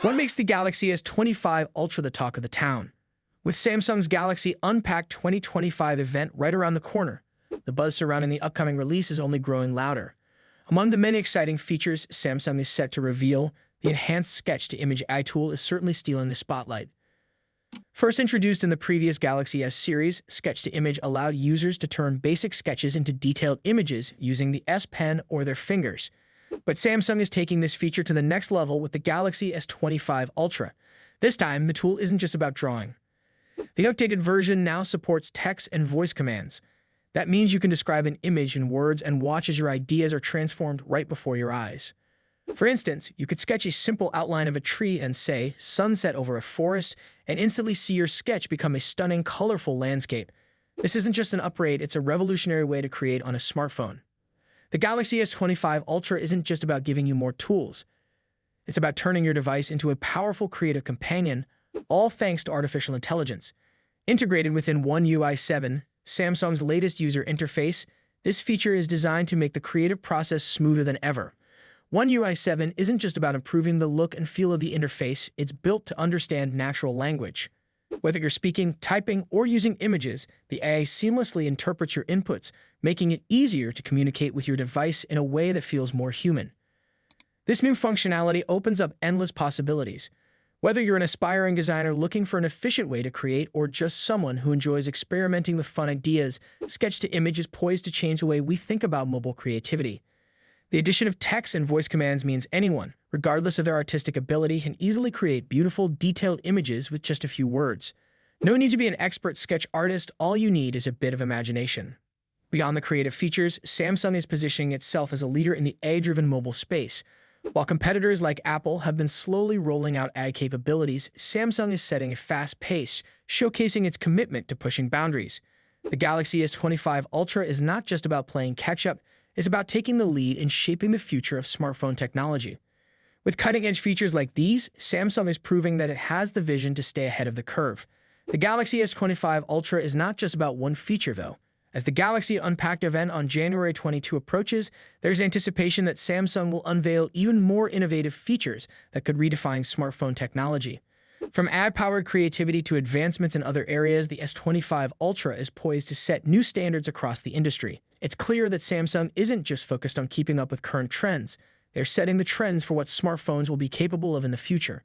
What makes the Galaxy S25 Ultra the talk of the town? With Samsung's Galaxy Unpacked 2025 event right around the corner, the buzz surrounding the upcoming release is only growing louder. Among the many exciting features Samsung is set to reveal, the enhanced sketch-to-image AI tool is certainly stealing the spotlight. First introduced in the previous Galaxy S series, sketch-to-image allowed users to turn basic sketches into detailed images using the S Pen or their fingers. But Samsung is taking this feature to the next level with the Galaxy S25 Ultra. This time, the tool isn't just about drawing. The updated version now supports text and voice commands. That means you can describe an image in words and watch as your ideas are transformed right before your eyes. For instance, you could sketch a simple outline of a tree and say, sunset over a forest, and instantly see your sketch become a stunning, colorful landscape. This isn't just an upgrade, it's a revolutionary way to create on a smartphone. The Galaxy S25 Ultra isn't just about giving you more tools. It's about turning your device into a powerful creative companion, all thanks to artificial intelligence. Integrated within One UI 7, Samsung's latest user interface, this feature is designed to make the creative process smoother than ever. One UI 7 isn't just about improving the look and feel of the interface, it's built to understand natural language. Whether you're speaking, typing, or using images, the AI seamlessly interprets your inputs, making it easier to communicate with your device in a way that feels more human. This new functionality opens up endless possibilities. Whether you're an aspiring designer looking for an efficient way to create or just someone who enjoys experimenting with fun ideas, sketch-to-image is poised to change the way we think about mobile creativity. The addition of text and voice commands means anyone, regardless of their artistic ability, can easily create beautiful, detailed images with just a few words. No need to be an expert sketch artist, all you need is a bit of imagination. Beyond the creative features, Samsung is positioning itself as a leader in the AI-driven mobile space. While competitors like Apple have been slowly rolling out AI capabilities, Samsung is setting a fast pace, showcasing its commitment to pushing boundaries. The Galaxy S25 Ultra is not just about playing catch-up, it's about taking the lead in shaping the future of smartphone technology. With cutting-edge features like these, Samsung is proving that it has the vision to stay ahead of the curve. The Galaxy S25 Ultra is not just about one feature, though. As the Galaxy Unpacked event on January 22 approaches, there's anticipation that Samsung will unveil even more innovative features that could redefine smartphone technology. From ad-powered creativity to advancements in other areas, the S25 Ultra is poised to set new standards across the industry. It's clear that Samsung isn't just focused on keeping up with current trends. They're setting the trends for what smartphones will be capable of in the future.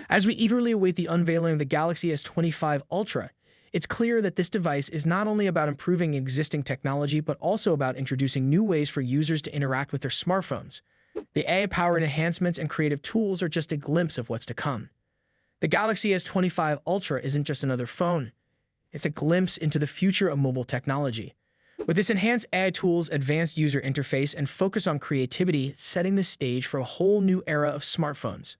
As we eagerly await the unveiling of the Galaxy S25 Ultra, it's clear that this device is not only about improving existing technology, but also about introducing new ways for users to interact with their smartphones. The AI-powered enhancements and creative tools are just a glimpse of what's to come. The Galaxy S25 Ultra isn't just another phone. It's a glimpse into the future of mobile technology. With its enhanced AI tools, advanced user interface, and focus on creativity, it's setting the stage for a whole new era of smartphones.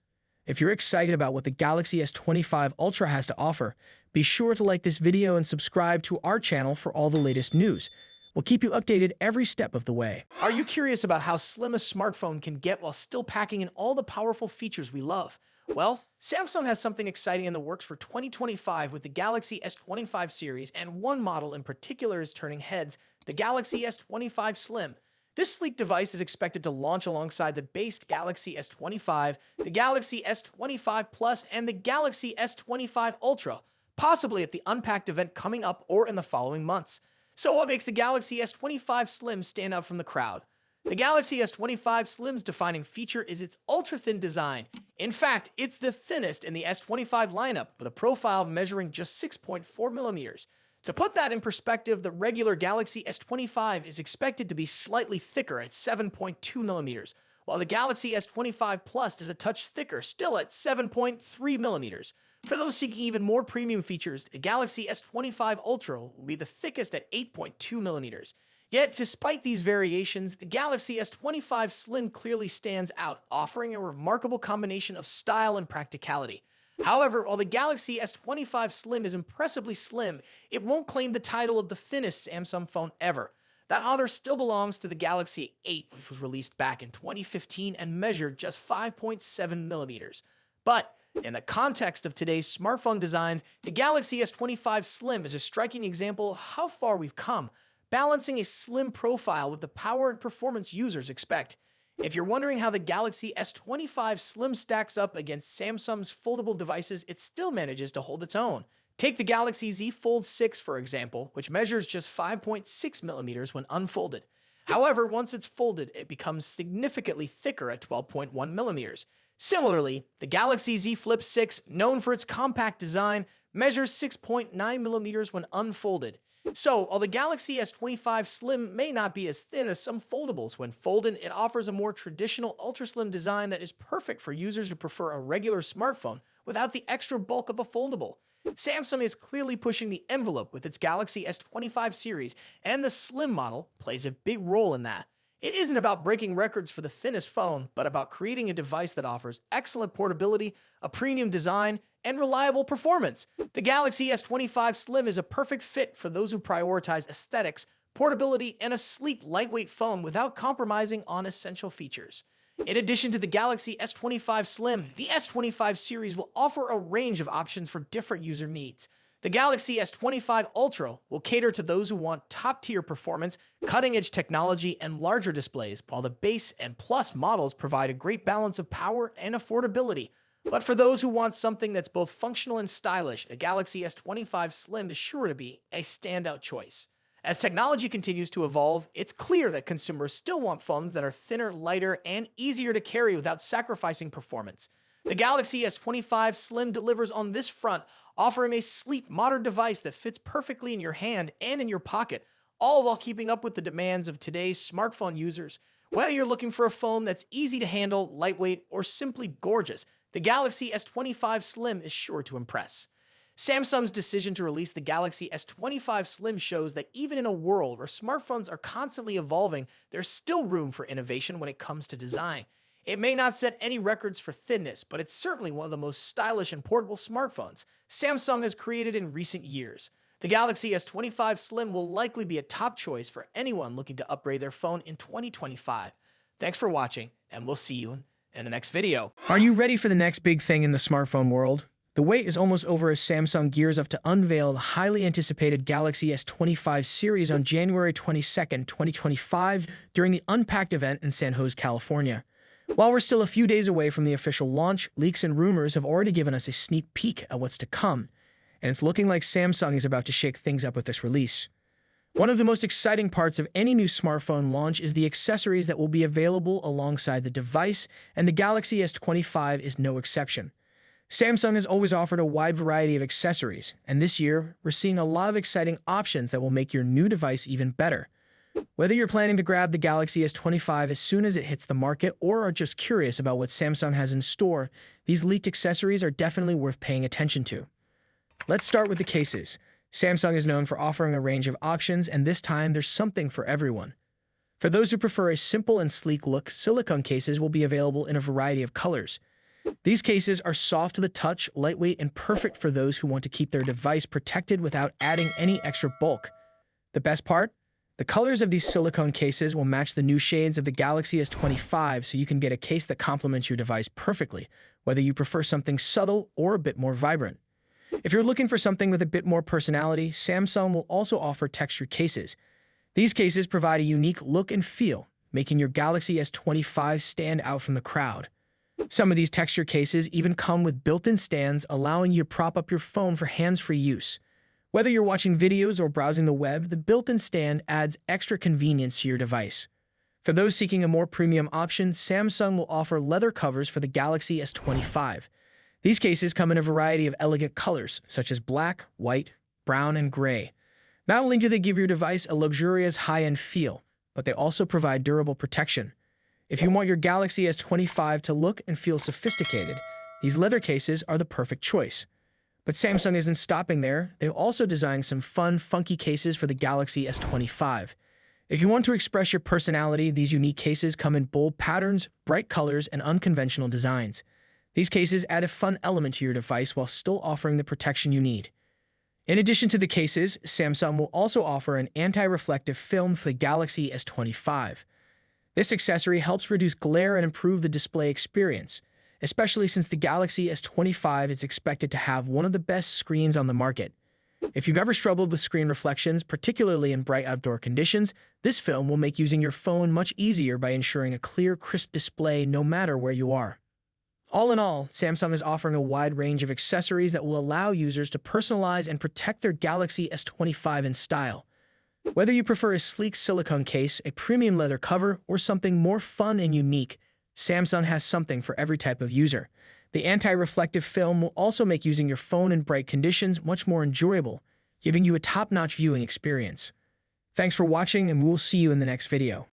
If you're excited about what the Galaxy S25 Ultra has to offer, be sure to like this video and subscribe to our channel for all the latest news. We'll keep you updated every step of the way. Are you curious about how slim a smartphone can get while still packing in all the powerful features we love? Well, Samsung has something exciting in the works for 2025 with the Galaxy S25 series, and one model in particular is turning heads, the Galaxy S25 Slim. This sleek device is expected to launch alongside the base Galaxy S25, the Galaxy S25 Plus, and the Galaxy S25 Ultra, possibly at the Unpacked event coming up or in the following months. So what makes the Galaxy S25 Slim stand out from the crowd? The Galaxy S25 Slim's defining feature is its ultra-thin design. In fact, it's the thinnest in the S25 lineup, with a profile measuring just 6.4 millimeters. To put that in perspective, the regular Galaxy S25 is expected to be slightly thicker at 7.2 millimeters, while the Galaxy S25 Plus is a touch thicker, still at 7.3 millimeters. For those seeking even more premium features, the Galaxy S25 Ultra will be the thickest at 8.2 millimeters. Yet, despite these variations, the Galaxy S25 Slim clearly stands out, offering a remarkable combination of style and practicality. However, while the Galaxy S25 Slim is impressively slim, it won't claim the title of the thinnest Samsung phone ever. That honor still belongs to the Galaxy 8, which was released back in 2015 and measured just 5.7 millimeters. But in the context of today's smartphone designs, the Galaxy S25 Slim is a striking example of how far we've come, balancing a slim profile with the power and performance users expect. If you're wondering how the Galaxy S25 Slim stacks up against Samsung's foldable devices, it still manages to hold its own. Take the Galaxy Z Fold 6, for example, which measures just 5.6 millimeters when unfolded. However, once it's folded, it becomes significantly thicker at 12.1 millimeters. Similarly, the Galaxy Z Flip 6, known for its compact design, measures 6.9 millimeters when unfolded. So, while the Galaxy S25 Slim may not be as thin as some foldables, when folded, it offers a more traditional ultra-slim design that is perfect for users who prefer a regular smartphone without the extra bulk of a foldable. Samsung is clearly pushing the envelope with its Galaxy S25 series, and the Slim model plays a big role in that. It isn't about breaking records for the thinnest phone, but about creating a device that offers excellent portability, a premium design, and reliable performance. The Galaxy S25 Slim is a perfect fit for those who prioritize aesthetics, portability, and a sleek, lightweight phone without compromising on essential features. In addition to the Galaxy S25 Slim, the S25 series will offer a range of options for different user needs. The Galaxy S25 Ultra will cater to those who want top-tier performance, cutting-edge technology, and larger displays, while the base and Plus models provide a great balance of power and affordability. But for those who want something that's both functional and stylish, the Galaxy S25 Slim is sure to be a standout choice. As technology continues to evolve, it's clear that consumers still want phones that are thinner, lighter, and easier to carry without sacrificing performance. The Galaxy S25 Slim delivers on this front, offering a sleek, modern device that fits perfectly in your hand and in your pocket, all while keeping up with the demands of today's smartphone users. Whether you're looking for a phone that's easy to handle, lightweight, or simply gorgeous, the Galaxy S25 Slim is sure to impress. Samsung's decision to release the Galaxy S25 Slim shows that even in a world where smartphones are constantly evolving, there's still room for innovation when it comes to design. It may not set any records for thinness, but it's certainly one of the most stylish and portable smartphones Samsung has created in recent years. The Galaxy S25 Slim will likely be a top choice for anyone looking to upgrade their phone in 2025. Thanks for watching, and we'll see you in the next video. Are you ready for the next big thing in the smartphone world? The wait is almost over as Samsung gears up to unveil the highly anticipated Galaxy S25 series on January 22, 2025, during the Unpacked event in San Jose, California. While we're still a few days away from the official launch, leaks and rumors have already given us a sneak peek at what's to come, and it's looking like Samsung is about to shake things up with this release. One of the most exciting parts of any new smartphone launch is the accessories that will be available alongside the device, and the Galaxy S25 is no exception. Samsung has always offered a wide variety of accessories, and this year, we're seeing a lot of exciting options that will make your new device even better. Whether you're planning to grab the Galaxy S25 as soon as it hits the market or are just curious about what Samsung has in store, these leaked accessories are definitely worth paying attention to. Let's start with the cases. Samsung is known for offering a range of options, and this time there's something for everyone. For those who prefer a simple and sleek look, silicone cases will be available in a variety of colors. These cases are soft to the touch, lightweight, and perfect for those who want to keep their device protected without adding any extra bulk. The best part? The colors of these silicone cases will match the new shades of the Galaxy S25, so you can get a case that complements your device perfectly, whether you prefer something subtle or a bit more vibrant. If you're looking for something with a bit more personality, Samsung will also offer textured cases. These cases provide a unique look and feel, making your Galaxy S25 stand out from the crowd. Some of these texture cases even come with built-in stands, allowing you to prop up your phone for hands-free use. Whether you're watching videos or browsing the web, the built-in stand adds extra convenience to your device. For those seeking a more premium option, Samsung will offer leather covers for the Galaxy S25. These cases come in a variety of elegant colors, such as black, white, brown, and gray. Not only do they give your device a luxurious high-end feel, but they also provide durable protection. If you want your Galaxy S25 to look and feel sophisticated, these leather cases are the perfect choice. But Samsung isn't stopping there. They've also designed some fun, funky cases for the Galaxy S25. If you want to express your personality, these unique cases come in bold patterns, bright colors, and unconventional designs. These cases add a fun element to your device while still offering the protection you need. In addition to the cases, Samsung will also offer an anti-reflective film for the Galaxy S25. This accessory helps reduce glare and improve the display experience, especially since the Galaxy S25 is expected to have one of the best screens on the market. If you've ever struggled with screen reflections, particularly in bright outdoor conditions, this film will make using your phone much easier by ensuring a clear, crisp display no matter where you are. All in all, Samsung is offering a wide range of accessories that will allow users to personalize and protect their Galaxy S25 in style. Whether you prefer a sleek silicone case, a premium leather cover, or something more fun and unique, Samsung has something for every type of user. The anti-reflective film will also make using your phone in bright conditions much more enjoyable, giving you a top-notch viewing experience. Thanks for watching, and we'll see you in the next video.